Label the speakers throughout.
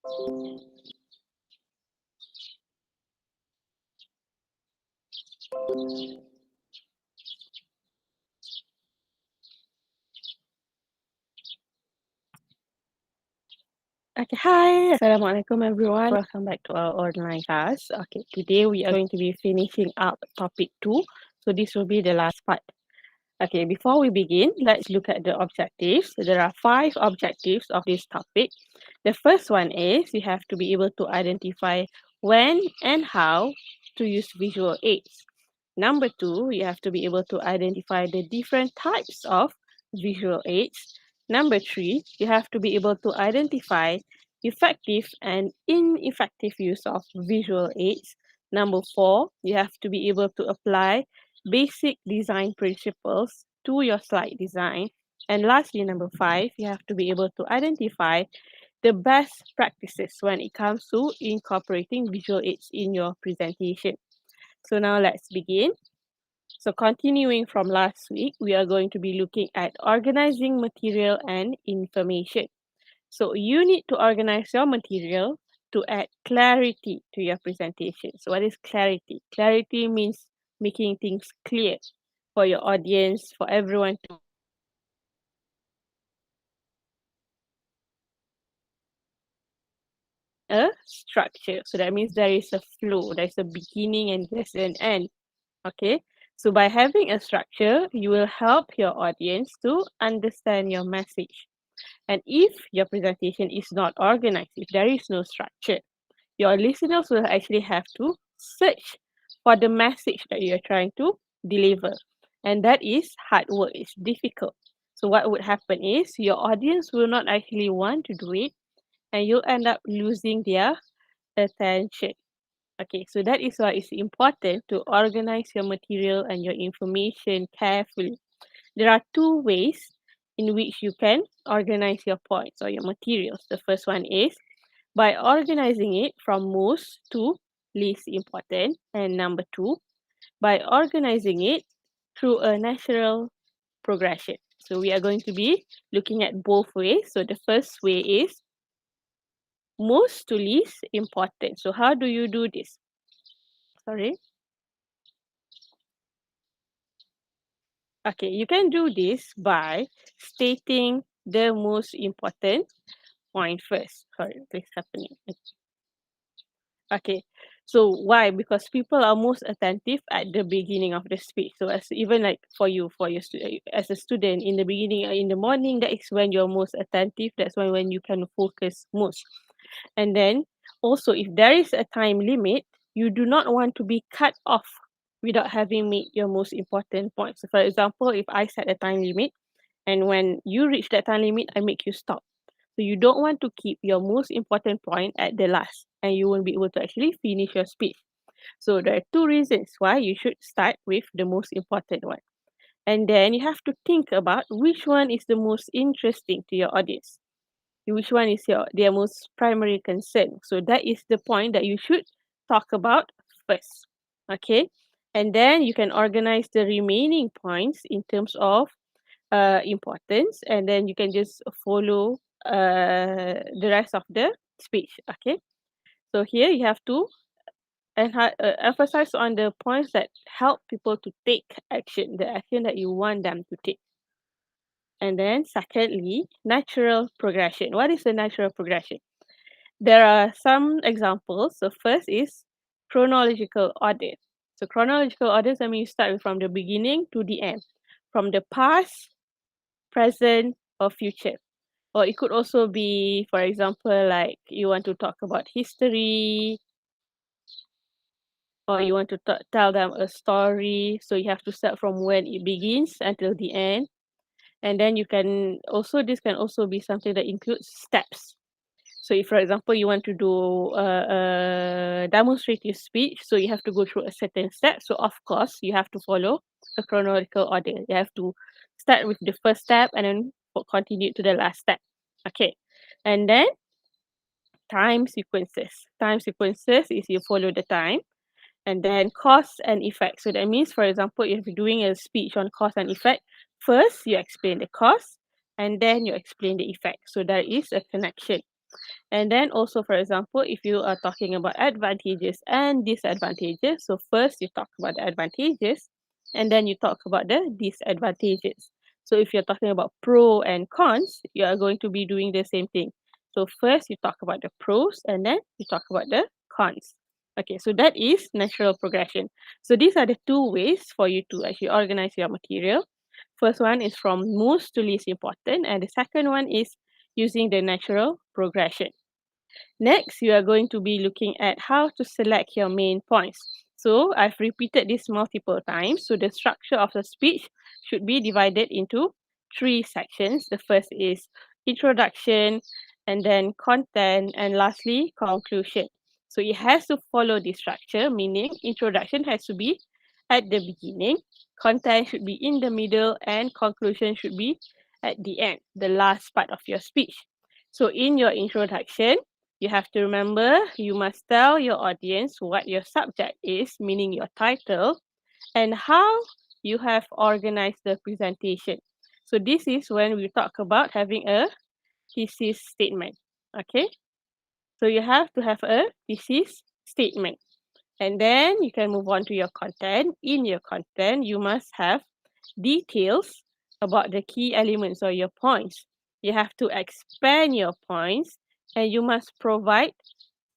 Speaker 1: Okay, hi. Assalamualaikum everyone. Welcome back to our online class. Okay, today we are going to be finishing up topic 2. So this will be the last part. Okay, before we begin, let's look at the objectives. So there are 5 objectives of this topic. The first one is you have to be able to identify when and how to use visual aids. Number 2, you have to be able to identify the different types of visual aids. Number 3, you have to be able to identify effective and ineffective use of visual aids. Number 4, you have to be able to apply basic design principles to your slide design. And lastly, number 5, you have to be able to identify the best practices when it comes to incorporating visual aids in your presentation. So now let's begin. So continuing from last week, we are going to be looking at organizing material and information. So you need to organize your material to add clarity to your presentation. So what is clarity? Clarity means making things clear for your audience, for everyone to a structure. So that means there is a flow, there's a beginning and there's an end. Okay. So by having a structure, you will help your audience to understand your message. And if your presentation is not organized, if there is no structure, your listeners will actually have to search for the message that you're trying to deliver. And that is hard work, it's difficult. So what would happen is your audience will not actually want to do it and you'll end up losing their attention. Okay, so that is why it's important to organize your material and your information carefully. There are 2 ways in which you can organize your points or your materials. The first one is by organizing it from most to least important. And number 2, by organizing it through a natural progression. So we are going to be looking at both ways. So the first way is most to least important. So how do you do this? Sorry. Okay, you can do this by stating the most important point first. Sorry, what is happening? Okay, so why? Because people are most attentive at the beginning of the speech. So as even like for you, as a student in the beginning, in the morning, that is when you're most attentive. That's when you can focus most. And then also, if there is a time limit, you do not want to be cut off without having made your most important point. So for example, if I set a time limit and when you reach that time limit, I make you stop. So you don't want to keep your most important point at the last and you won't be able to actually finish your speech. So there are 2 reasons why you should start with the most important one. And then you have to think about which one is the most interesting to your audience. Which one is their most primary concern. So that is the point that you should talk about first. Okay. And then you can organize the remaining points in terms of importance, and then you can just follow the rest of the speech. Okay. So here you have to emphasize on the points that help people to take action, the action that you want them to take. And then secondly, natural progression. What is the natural progression? There are some examples. So first is chronological order. So chronological order, I mean you start from the beginning to the end, from the past, present, or future. Or it could also be, for example, like you want to talk about history, or you want to tell them a story. So you have to start from when it begins until the end. And then you can also, this can also be something that includes steps. So if, for example, you want to do a demonstrative speech, so you have to go through a certain step. So of course, you have to follow a chronological order. You have to start with the first step and then continue to the last step. Okay. And then time sequences. Time sequences is you follow the time. And then cause and effect. So that means, for example, if you're doing a speech on cause and effect, first you explain the cause and then you explain the effect. So there is a connection. And then also, for example, if you are talking about advantages and disadvantages, so first you talk about the advantages and then you talk about the disadvantages. So if you're talking about pro and cons, you are going to be doing the same thing. So first you talk about the pros and then you talk about the cons. Okay, so that is natural progression. So these are the two ways for you to actually organize your material. First one is from most to least important, and the second one is using the natural progression. Next, you are going to be looking at how to select your main points. So I've repeated this multiple times. So the structure of the speech should be divided into three sections. The first is introduction, and then content, and lastly, conclusion. So it has to follow this structure, meaning introduction has to be at the beginning, content should be in the middle, and conclusion should be at the end, the last part of your speech. So in your introduction, you have to remember you must tell your audience what your subject is, meaning your title, and how you have organized the presentation. So this is when we talk about having a thesis statement. Okay, so you have to have a thesis statement. And then you can move on to your content. In your content, you must have details about the key elements or your points. You have to expand your points and you must provide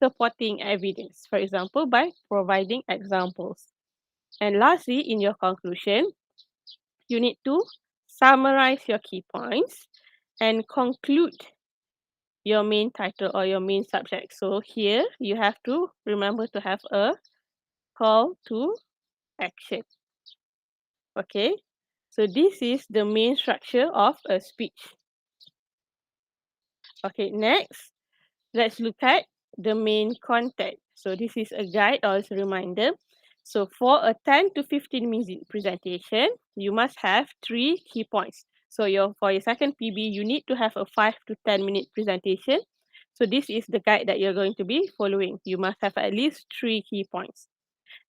Speaker 1: supporting evidence, for example, by providing examples. And lastly, in your conclusion, you need to summarize your key points and conclude your main title or your main subject. So here you have to remember to have a call to action. Okay, so this is the main structure of a speech. Okay, next, let's look at the main content. So this is a guide or a reminder. So for a 10 to 15 minute presentation, you must have 3 key points. So for your second PB, you need to have a 5 to 10 minute presentation. So this is the guide that you're going to be following. You must have at least 3 key points.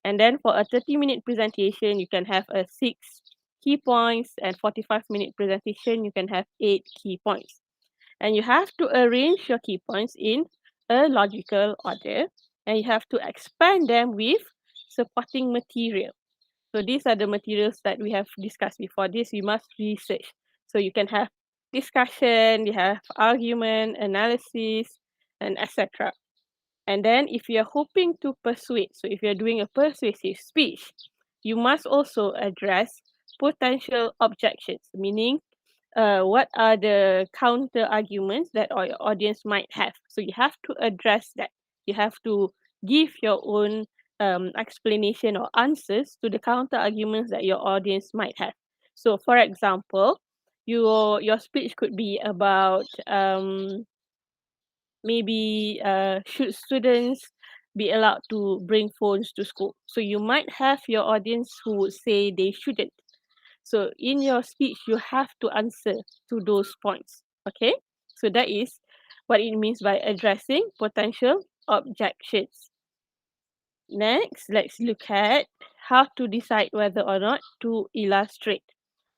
Speaker 1: And then for a 30-minute presentation, you can have a 6 key points, and 45-minute presentation, you can have 8 key points. And you have to arrange your key points in a logical order, and you have to expand them with supporting material. So these are the materials that we have discussed before. This you must research. So you can have discussion, you have argument, analysis, and etc. And then if you're hoping to persuade, so if you're doing a persuasive speech, you must also address potential objections, meaning what are the counter arguments that your audience might have. So you have to address that. You have to give your own explanation or answers to the counter arguments that your audience might have. So for example, your speech could be about maybe should students be allowed to bring phones to school? So you might have your audience who would say they shouldn't. So in your speech, you have to answer to those points. Okay, so that is what it means by addressing potential objections. Next, let's look at how to decide whether or not to illustrate.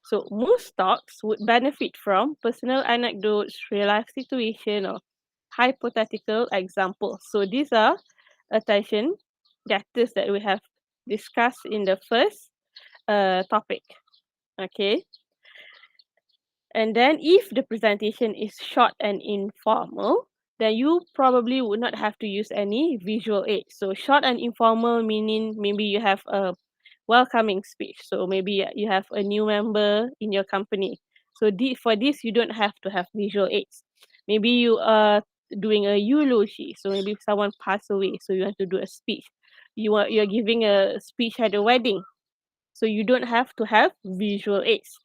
Speaker 1: So most talks would benefit from personal anecdotes, real life situation, or hypothetical examples. So these are attention getters that we have discussed in the first topic. Okay. And then if the presentation is short and informal, then you probably would not have to use any visual aids. So short and informal meaning maybe you have a welcoming speech. So maybe you have a new member in your company. So for this, you don't have to have visual aids. Maybe you are doing a eulogy. So maybe someone passed away, so you want to do a speech. You're giving a speech at a wedding. So you don't have to have visual aids.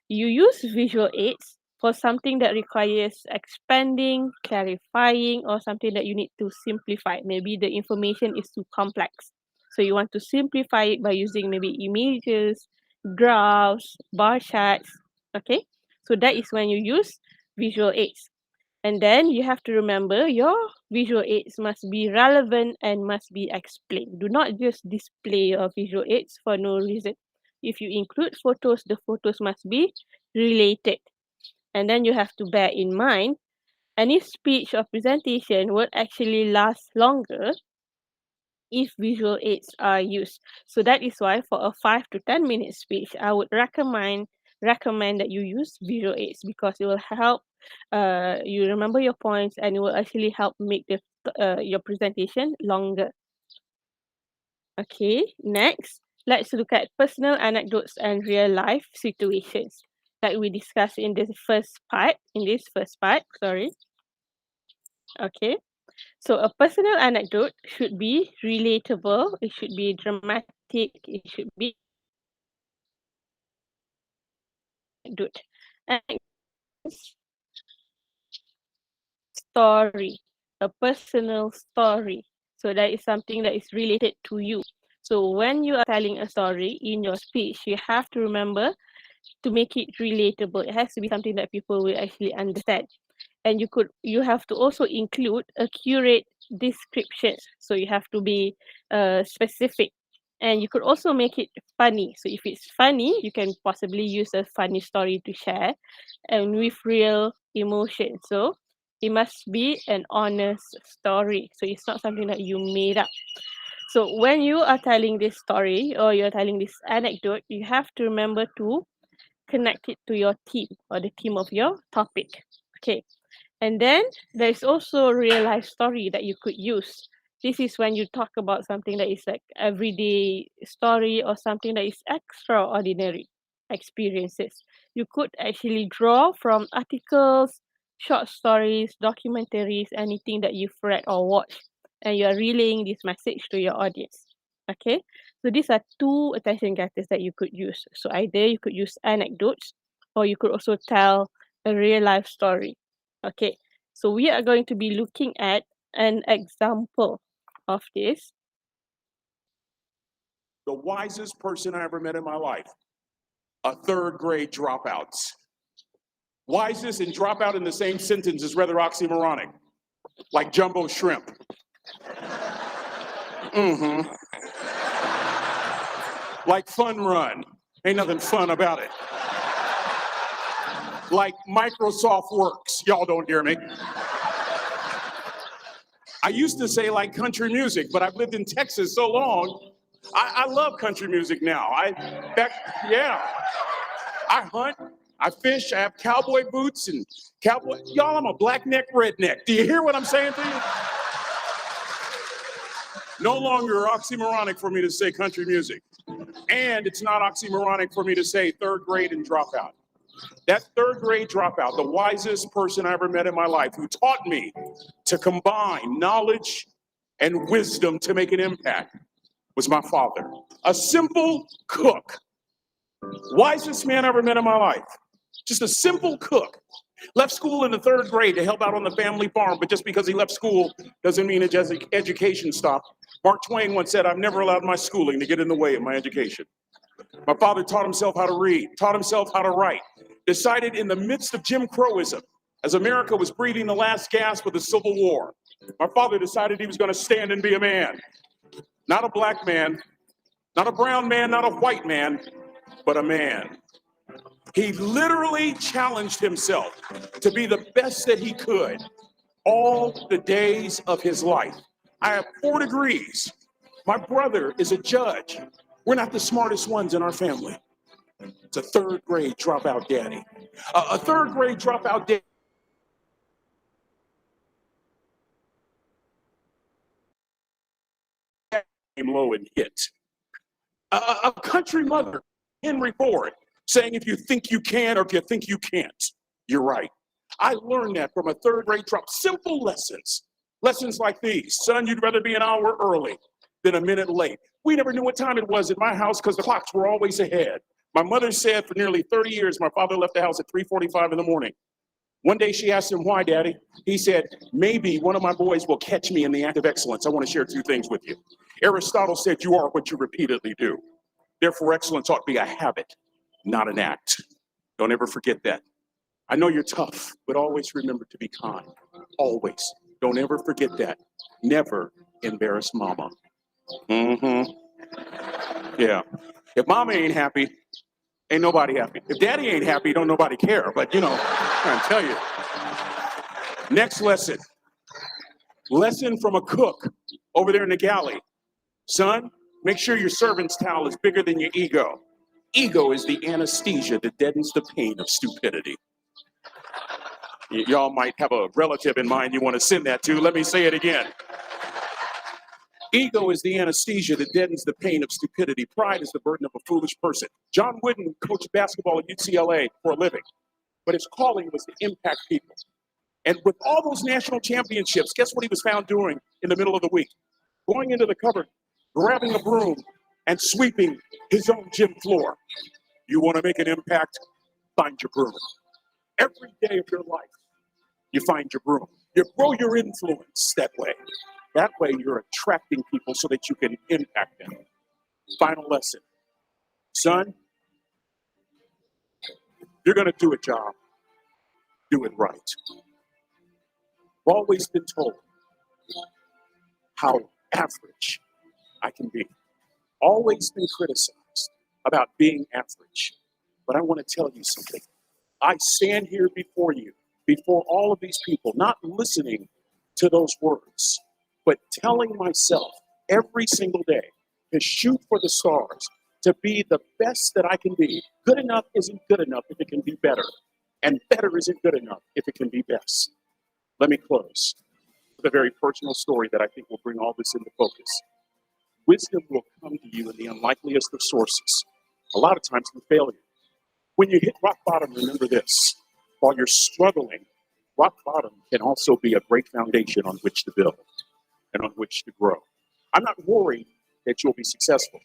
Speaker 1: You use visual aids for something that requires expanding, clarifying, or something that you need to simplify. Maybe the information is too complex. So you want to simplify it by using maybe images, graphs, bar charts. Okay, so that is when you use visual aids. And then you have to remember your visual aids must be relevant and must be explained. Do not just display your visual aids for no reason. If you include photos, the photos must be related. And then you have to bear in mind Any speech or presentation would actually last longer if visual aids are used. So that is why for a 5 to 10 minute speech, I would recommend that you use visual aids because it will help you remember your points and it will actually help make your presentation longer. Okay, next, let's look at personal anecdotes and real life situations like we discussed in this first part. Sorry. Okay. So a personal anecdote should be relatable, it should be dramatic, it should be anecdote. And story, a personal story. So that is something that is related to you. So when you are telling a story in your speech, you have to remember to make it relatable. It has to be something that people will actually understand. And you have to also include accurate descriptions. So you have to be specific. And you could also make it funny. So if it's funny, you can possibly use a funny story to share and with real emotion. So it must be an honest story. So it's not something that you made up. So when you are telling this story or you're telling this anecdote, you have to remember to connect it to your theme or the theme of your topic. Okay. And then there's also a real life story that you could use. This is when you talk about something that is like everyday story or something that is extraordinary experiences. You could actually draw from articles, short stories, documentaries, anything that you've read or watched, and you're relaying this message to your audience. Okay, so these are two attention getters that you could use. So either you could use anecdotes or you could also tell a real life story. Okay, so we are going to be looking at an example of this.
Speaker 2: The wisest person I ever met in my life, a third grade dropout. Wisest and dropout in the same sentence is rather oxymoronic, like jumbo shrimp. Like fun run, ain't nothing fun about it. Like Microsoft Works, y'all don't hear me. I used to say like country music, but I've lived in Texas so long, I love country music now. I hunt, I fish, I have cowboy boots and cowboy, y'all, I'm a black neck redneck. Do you hear what I'm saying to you? No longer oxymoronic for me to say country music. And it's not oxymoronic for me to say third grade and dropout. That third grade dropout, the wisest person I ever met in my life, who taught me to combine knowledge and wisdom to make an impact, was my father. A simple cook. Wisest man I ever met in my life. Just a simple cook. Left school in the third grade to help out on the family farm, but just because he left school doesn't mean his education stopped. Mark Twain once said, "I've never allowed my schooling to get in the way of my education." My father taught himself how to read, taught himself how to write, decided in the midst of Jim Crowism, as America was breathing the last gasp of the Civil War, my father decided he was going to stand and be a man. Not a black man, not a brown man, not a white man, but a man. He literally challenged himself to be the best that he could all the days of his life. I have 4 degrees. My brother is a judge. We're not the smartest ones in our family. It's a third grade dropout daddy. A third grade dropout daddy. Came low and hit. A country mother, Henry Ford, saying if you think you can or if you think you can't, you're right. I learned that from a third grade drop. Simple lessons. Lessons like these. Son, you'd rather be an hour early than a minute late. We never knew what time it was at my house because the clocks were always ahead. My mother said for nearly 30 years, my father left the house at 3:45 in the morning. One day she asked him, "Why, Daddy?" He said, "Maybe one of my boys will catch me in the act of excellence. I want to share 2 things with you. Aristotle said you are what you repeatedly do. Therefore, excellence ought to be a habit, not an act. Don't ever forget that. I know you're tough, but always remember to be kind. Always. Don't ever forget that. Never embarrass mama." Yeah. If mama ain't happy, ain't nobody happy. If daddy ain't happy, don't nobody care. But, I'm trying to tell you. Next lesson. Lesson from a cook over there in the galley. Son, make sure your servant's towel is bigger than your ego. Ego is the anesthesia that deadens the pain of stupidity. Y'all might have a relative in mind you want to send that to. Let me say it again. Ego is the anesthesia that deadens the pain of stupidity. Pride is the burden of a foolish person. John Wooden coached basketball at UCLA for a living, but his calling was to impact people. And with all those national championships, guess what he was found doing in the middle of the week? Going into the cupboard, grabbing a broom, and sweeping his own gym floor. You want to make an impact? Find your broom. Every day of your life, you find your broom. You grow your influence that way. That way you're attracting people so that you can impact them. Final lesson. Son, you're going to do a job. Do it right. I've always been told how average I can be. Always been criticized about being average. But I want to tell you something. I stand here before you, before all of these people, not listening to those words, but telling myself every single day to shoot for the stars, to be the best that I can be. Good enough isn't good enough if it can be better, and better isn't good enough if it can be best. Let me close with a very personal story that I think will bring all this into focus. Wisdom will come to you in the unlikeliest of sources, a lot of times through failure. When you hit rock bottom, remember this. While you're struggling, rock bottom can also be a great foundation on which to build and on which to grow. I'm not worried that you'll be successful.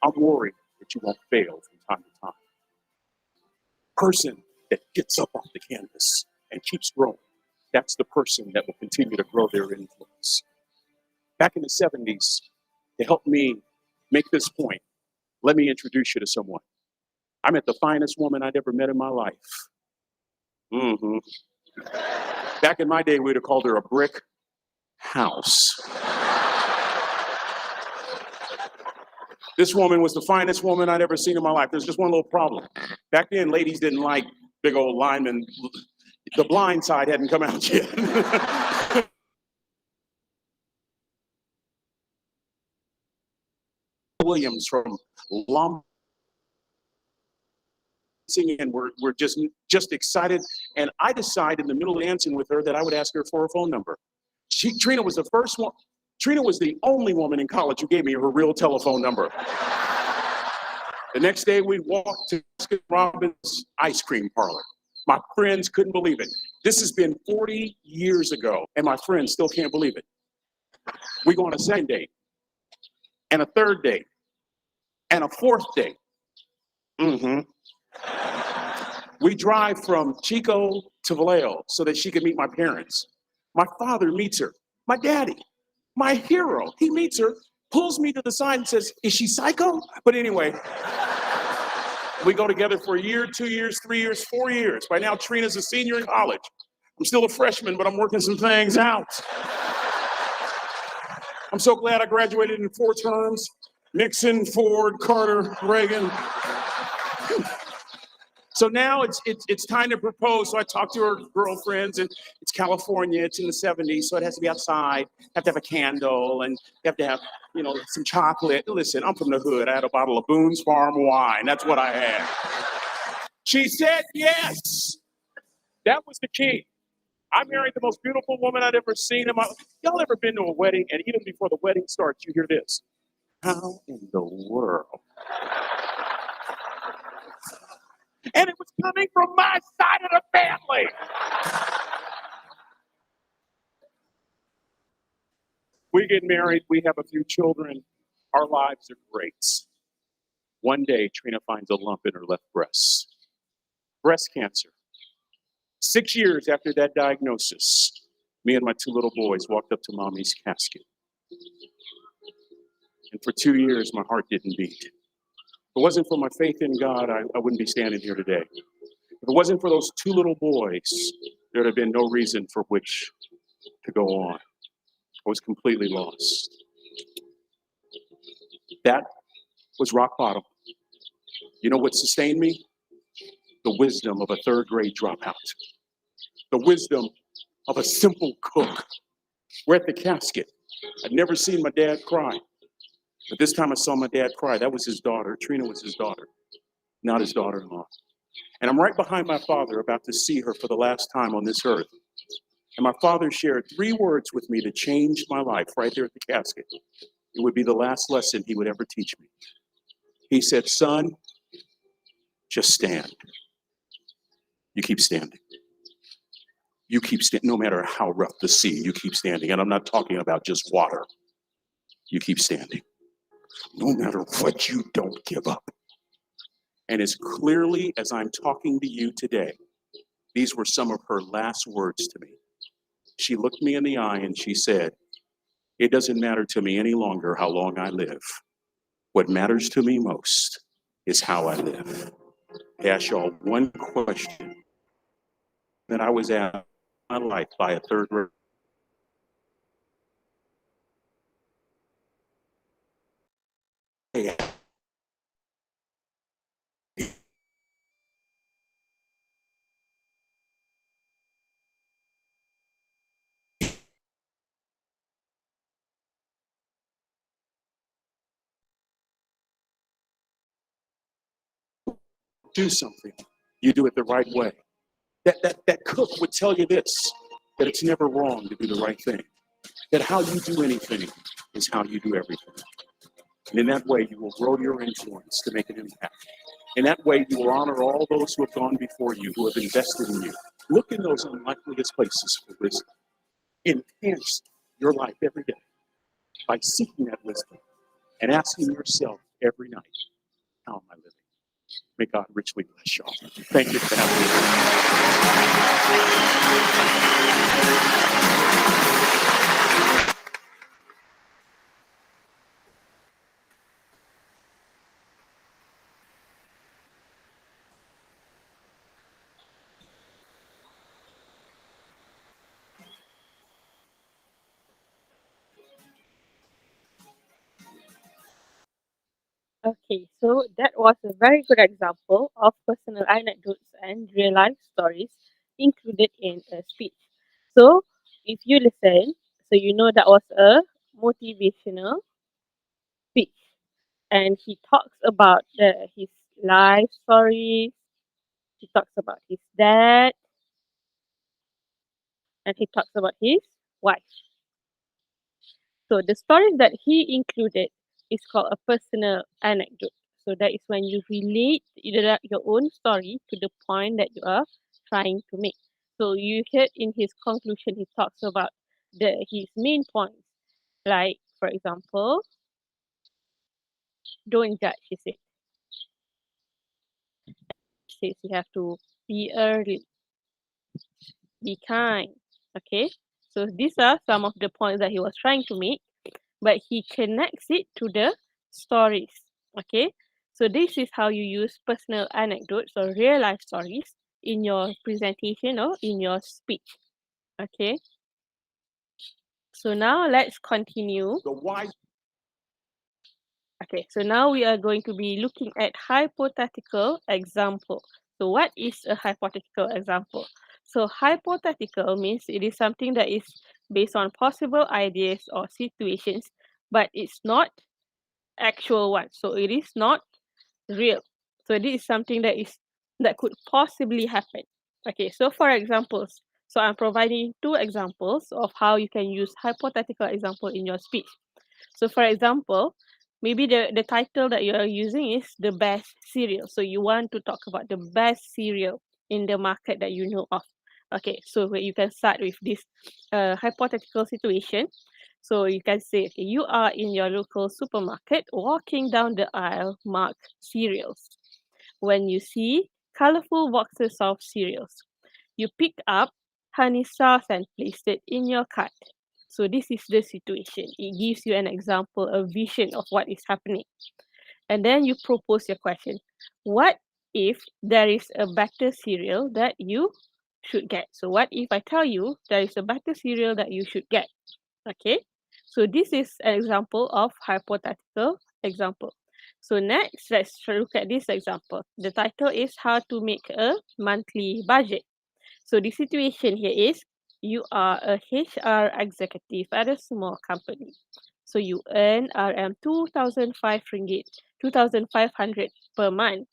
Speaker 2: I'm worried that you won't fail from time to time. Person that gets up off the canvas and keeps growing, that's the person that will continue to grow their influence. Back in the 70s, to help me make this point, let me introduce you to someone. I met the finest woman I'd ever met in my life. Back in my day, we'd have called her a brick house. This woman was the finest woman I'd ever seen in my life. There's just one little problem. Back then, ladies didn't like big old linemen. The Blind Side hadn't come out yet. Williams from Lombard and we're just excited. And I decided in the middle of dancing with her that I would ask her for her phone number. Trina was the first one. Trina was the only woman in college who gave me her real telephone number. The next day we walked to Baskin Robbins ice cream parlor. My friends couldn't believe it. This has been 40 years ago, and my friends still can't believe it. We go on a second date, and a third date, and a fourth date. We drive from Chico to Vallejo so that she could meet my parents. My father meets her. My daddy, my hero, he meets her, pulls me to the side and says, "Is she psycho?" But anyway, we go together for a year, 2 years, 3 years, 4 years. By now, Trina's a senior in college. I'm still a freshman, but I'm working some things out. I'm so glad I graduated in 4 terms. Nixon, Ford, Carter, Reagan. So now it's time to propose. So I talked to her girlfriends, and it's California. It's in the 70s, so it has to be outside. Have to have a candle, and you have to have, some chocolate. Listen, I'm from the hood. I had a bottle of Boone's Farm wine. That's what I had. She said yes. That was the key. I married the most beautiful woman I'd ever seen in my life. Y'all ever been to a wedding, and even before the wedding starts, you hear this? How in the world? And it was coming from my side of the family. We get married, we have a few children, our lives are great. One day, Trina finds a lump in her left breast. Breast cancer. 6 years after that diagnosis, me and my 2 little boys walked up to Mommy's casket. And for 2 years, my heart didn't beat. If it wasn't for my faith in God, I wouldn't be standing here today. If it wasn't for those 2 little boys, there would have been no reason for which to go on. I was completely lost. That was rock bottom. You know what sustained me? The wisdom of a 3rd grade dropout. The wisdom of a simple cook. We're at the casket. I'd never seen my dad cry. But this time I saw my dad cry. That was his daughter. Trina was his daughter, not his daughter-in-law. And I'm right behind my father, about to see her for the last time on this earth. And my father shared 3 words with me that changed my life right there at the casket. It would be the last lesson he would ever teach me. He said, son, just stand. You keep standing. You keep standing, no matter how rough the sea, you keep standing. And I'm not talking about just water. You keep standing. No matter what, you don't give up. And as clearly as I'm talking to you today, these were some of her last words to me. She looked me in the eye and she said, it doesn't matter to me any longer how long I live. What matters to me most is how I live. I ask y'all one question that I was asked in my life by a third grade. Do something, you do it the right way. That cook would tell you this, that it's never wrong to do the right thing. That how you do anything is how you do everything. And in that way, you will grow your influence to make an impact. In that way, you will honor all those who have gone before you, who have invested in you. Look in those unlikeliest places for wisdom. Enhance your life every day by seeking that wisdom and asking yourself every night, how am I living? May God richly bless y'all. Thank you for having me.
Speaker 1: Okay, so that was a very good example of personal anecdotes and real life stories included in a speech. So, if you listen, so you know that was a motivational speech, and he talks about his life story. He talks about his dad, and he talks about his wife. So the stories that he included is called a personal anecdote. So that is when you relate your own story to the point that you are trying to make. So you heard in his conclusion, he talks about his main points. Like, for example, don't judge, he said. He says you have to be early, be kind. Okay. So these are some of the points that he was trying to make, but he connects it to the stories. Okay. So this is how you use personal anecdotes or real life stories in your presentation or in your speech. Okay. So now let's continue.
Speaker 2: The wise.
Speaker 1: Okay, so now we are going to be looking at hypothetical example. So what is a hypothetical example? So hypothetical means it is something that is based on possible ideas or situations, but it's not actual one. So it is not real. So this is something that could possibly happen. Okay, so for examples, so I'm providing 2 examples of how you can use hypothetical example in your speech. So for example, maybe the title that you're using is the best cereal. So you want to talk about the best cereal in the market that you know of. Okay, so you can start with this hypothetical situation. So you can say, okay, you are in your local supermarket walking down the aisle marked cereals. When you see colorful boxes of cereals, you pick up honey sauce and place it in your cart. So this is the situation. It gives you an example, a vision of what is happening. And then you propose your question. What if there is a better cereal that you should get? So what if I tell you there is a better cereal that you should get? Okay. So this is an example of hypothetical example. So next, let's look at this example. The title is How to Make a Monthly Budget. So the situation here is you are a HR executive at a small company. So you earn RM 2,005 ringgit, 2,500 per month,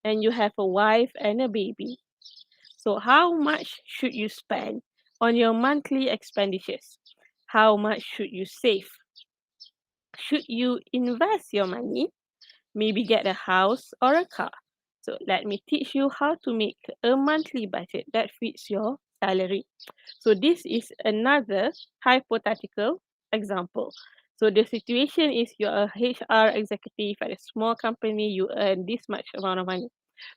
Speaker 1: and you have a wife and a baby. So how much should you spend on your monthly expenditures? How much should you save? Should you invest your money? Maybe get a house or a car. So let me teach you how to make a monthly budget that fits your salary. So this is another hypothetical example. So the situation is you're a HR executive at a small company, you earn this much amount of money.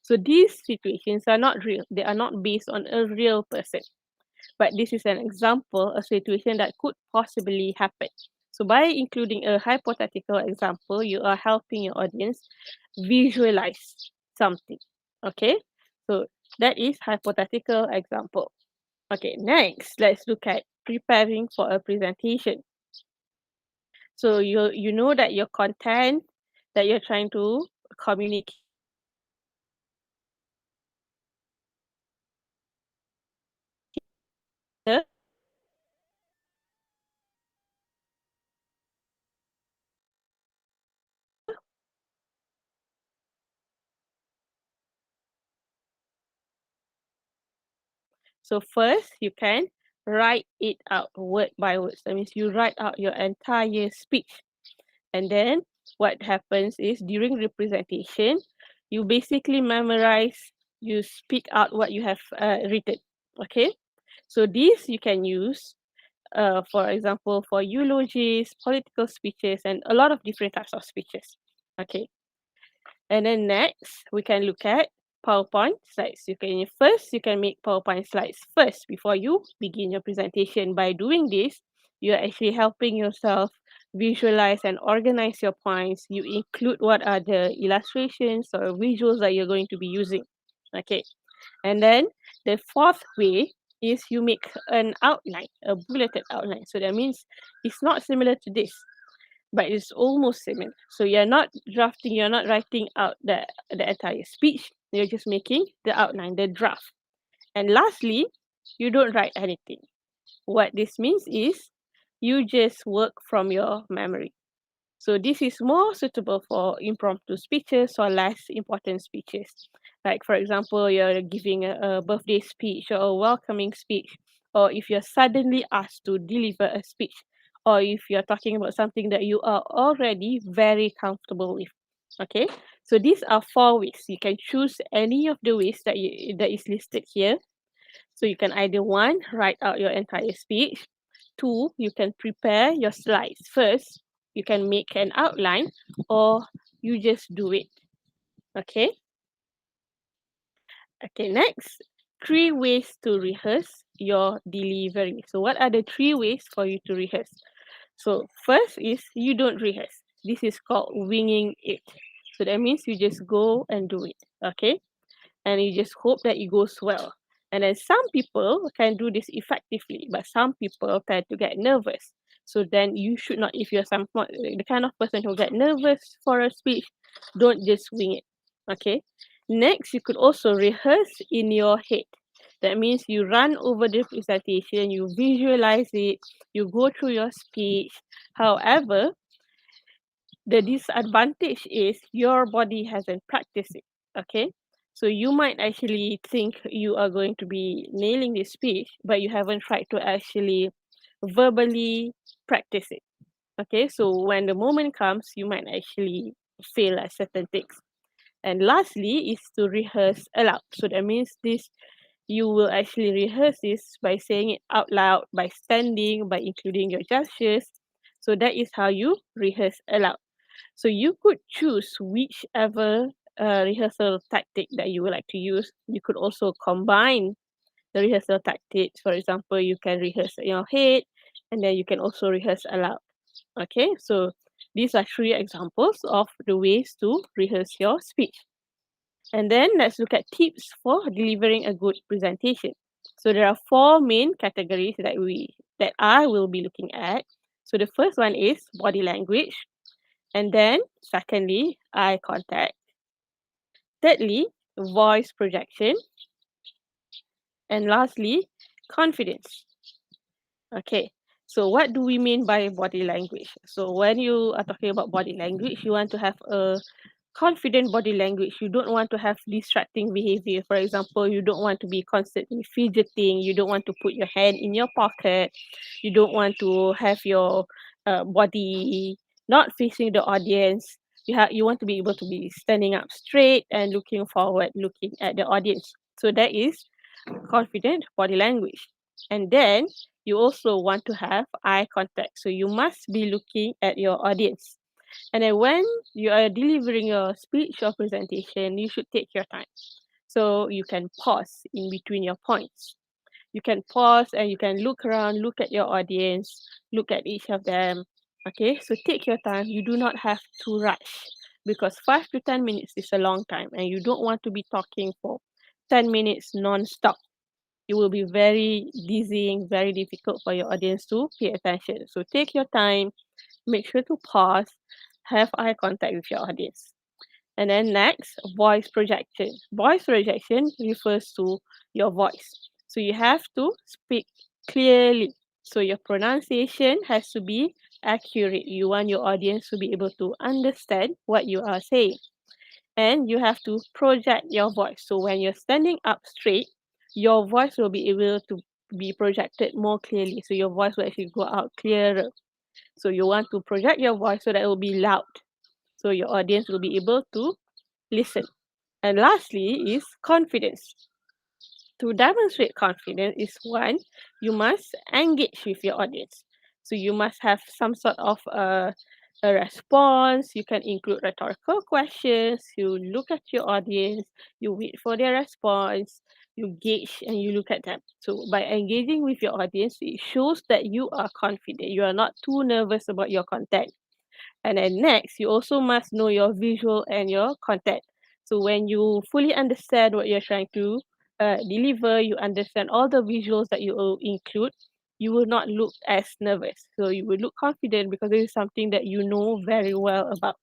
Speaker 1: So these situations are not real. They are not based on a real person. But this is an example, a situation that could possibly happen. So by including a hypothetical example, you are helping your audience visualize something. Okay, so that is hypothetical example. Okay, next, let's look at preparing for a presentation. So you know that your content that you're trying to communicate. So first, you can write it out word by word. That means you write out your entire speech. And then what happens is during representation, you basically memorize, you speak out what you have written. Okay, so this you can use, for example, for eulogies, political speeches, and a lot of different types of speeches. Okay, and then next we can look at PowerPoint slides. You can make PowerPoint slides first before you begin your presentation. By doing this, you're actually helping yourself visualize and organize your points. You include what are the illustrations or visuals that you're going to be using. Okay, and then the fourth way is you make an outline, a bulleted outline. So that means it's not similar to this, but it's almost similar. So you're not drafting, you're not writing out the entire speech. You're just making the outline, the draft. And lastly, you don't write anything. What this means is you just work from your memory. So this is more suitable for impromptu speeches or less important speeches. Like for example, you're giving a birthday speech or a welcoming speech, or if you're suddenly asked to deliver a speech, or if you're talking about something that you are already very comfortable with. Okay, so these are 4 ways. You can choose any of the ways that is listed here. So you can either one, write out your entire speech. Two, you can prepare your slides. First, you can make an outline or you just do it. Okay. Okay, next, 3 ways to rehearse your delivery. So what are the 3 ways for you to rehearse? So first is you don't rehearse. This is called winging it. So that means you just go and do it. Okay. And you just hope that it goes well. And then some people can do this effectively, but some people tend to get nervous. So then you should not, if you're the kind of person who get nervous for a speech, don't just wing it. Okay. Next, you could also rehearse in your head. That means you run over the presentation, you visualize it, you go through your speech. However, the disadvantage is your body hasn't practiced it. Okay, so you might actually think you are going to be nailing this speech, but you haven't tried to actually verbally practice it. Okay, so when the moment comes, you might actually fail at certain things. And lastly is to rehearse aloud. So that means this you will actually rehearse this by saying it out loud, by standing, by including your gestures. So that is how you rehearse aloud. So you could choose whichever rehearsal tactic that you would like to use. You could also combine the rehearsal tactics. For example, you can rehearse in your head and then you can also rehearse aloud. Okay, so these are 3 examples of the ways to rehearse your speech. And then let's look at tips for delivering a good presentation. So there are 4 main categories that I will be looking at. So the first one is body language. And then, secondly, eye contact. Thirdly, voice projection. And lastly, confidence. Okay, so what do we mean by body language? So when you are talking about body language, you want to have a confident body language. You don't want to have distracting behavior. For example, you don't want to be constantly fidgeting. You don't want to put your hand in your pocket. You don't want to have your body not facing the audience. You want to be able to be standing up straight and looking forward, looking at the audience. So that is confident body language. And then you also want to have eye contact. So you must be looking at your audience. And then when you are delivering your speech or presentation, you should take your time. So you can pause in between your points. You can pause and you can look around, look at your audience, look at each of them. Okay, so take your time. You do not have to rush because 5 to 10 minutes is a long time and you don't want to be talking for 10 minutes non-stop. It will be very dizzying, very difficult for your audience to pay attention. So take your time, make sure to pause, have eye contact with your audience. And then next, voice projection. Voice projection refers to your voice. So you have to speak clearly. So your pronunciation has to be accurate. You want your audience to be able to understand what you are saying. And you have to project your voice. So when you're standing up straight, your voice will be able to be projected more clearly. So your voice will actually go out clearer. So you want to project your voice so that it will be loud. So your audience will be able to listen. And lastly is confidence. To demonstrate confidence is one, you must engage with your audience. So you must have some sort of a response. You can include rhetorical questions. You look at your audience, you wait for their response, you gauge and you look at them. So by engaging with your audience, it shows that you are confident. You are not too nervous about your content. And then next, you also must know your visual and your content. So when you fully understand what you're trying to deliver, you understand all the visuals that you will include, you will not look as nervous. So you will look confident because this is something that you know very well about.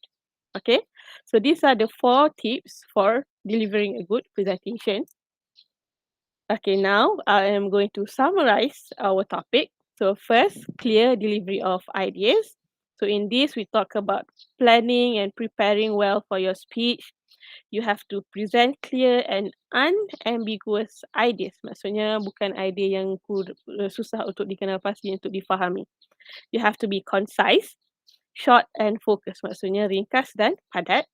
Speaker 1: Okay, so these are the 4 tips for delivering a good presentation. Okay, now I am going to summarize our topic. So first, clear delivery of ideas. So in this, we talk about planning and preparing well for your speech. You have to present clear and unambiguous ideas. Maksudnya bukan idea yang susah untuk dikenal pasti, untuk difahami. You have to be concise, short and focused. Maksudnya ringkas dan padat.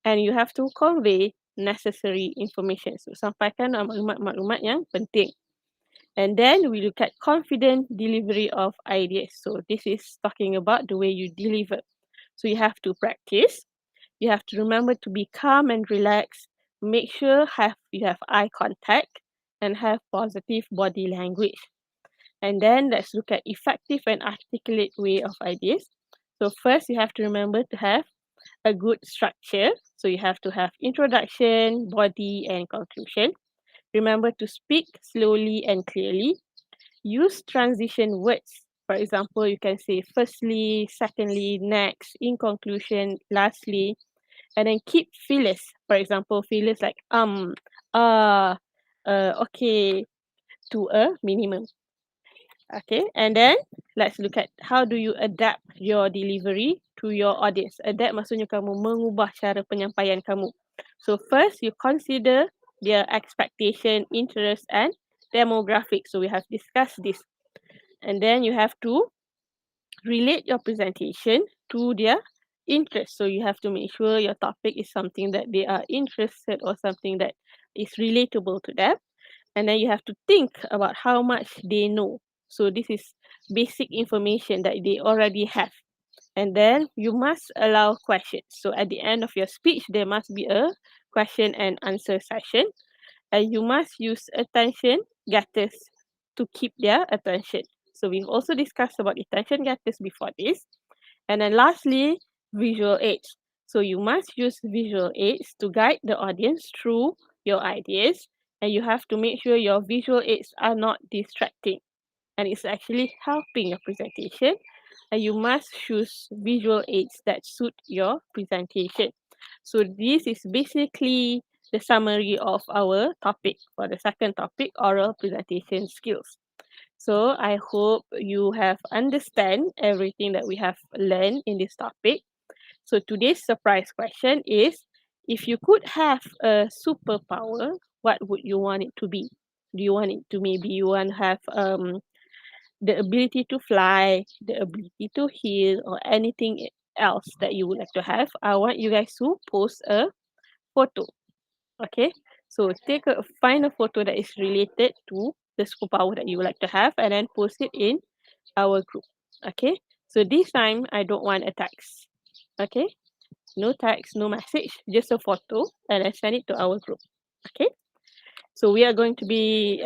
Speaker 1: And you have to convey necessary information. So sampaikan maklumat-maklumat yang penting. And then we look at confident delivery of ideas. So this is talking about the way you deliver. So you have to practice. You have to remember to be calm and relaxed. Make sure you have eye contact and have positive body language. And then let's look at effective and articulate way of ideas. So first you have to remember to have a good structure. So you have to have introduction, body and conclusion. Remember to speak slowly and clearly. Use transition words. For example, you can say firstly, secondly, next, in conclusion, lastly, and then keep fillers. For example, fillers like uh, okay, to a minimum. Okay, and then let's look at how do you adapt your delivery to your audience. Adapt maksudnya kamu mengubah cara penyampaian kamu. So first, you consider their expectation, interest, and demographic. So we have discussed this. And then you have to relate your presentation to their interest. So you have to make sure your topic is something that they are interested or something that is relatable to them. And then you have to think about how much they know. So this is basic information that they already have. And then you must allow questions. So at the end of your speech, there must be a question and answer session. And you must use attention getters to keep their attention. So we've also discussed about attention getters before this. And then lastly, visual aids. So you must use visual aids to guide the audience through your ideas. And you have to make sure your visual aids are not distracting. And it's actually helping your presentation. And you must choose visual aids that suit your presentation. So this is basically the summary of our topic for the second topic, oral presentation skills. So I hope you have understand everything that we have learned in this topic. So today's surprise question is, if you could have a superpower, what would you want it to be? Do you want it to, maybe you want to have the ability to fly, the ability to heal, or anything else that you would like to have? I want you guys to post a photo. Okay, so find a photo that is related to the superpower that you would like to have, and then post it in our group. Okay, so this time I don't want a text. Okay, no text, no message, just a photo, and I send it to our group. Okay, so we are going to be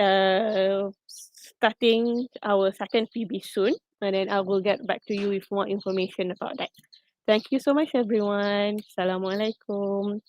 Speaker 1: starting our second PB soon, and then I will get back to you with more information about that. Thank you so much, everyone. Assalamualaikum.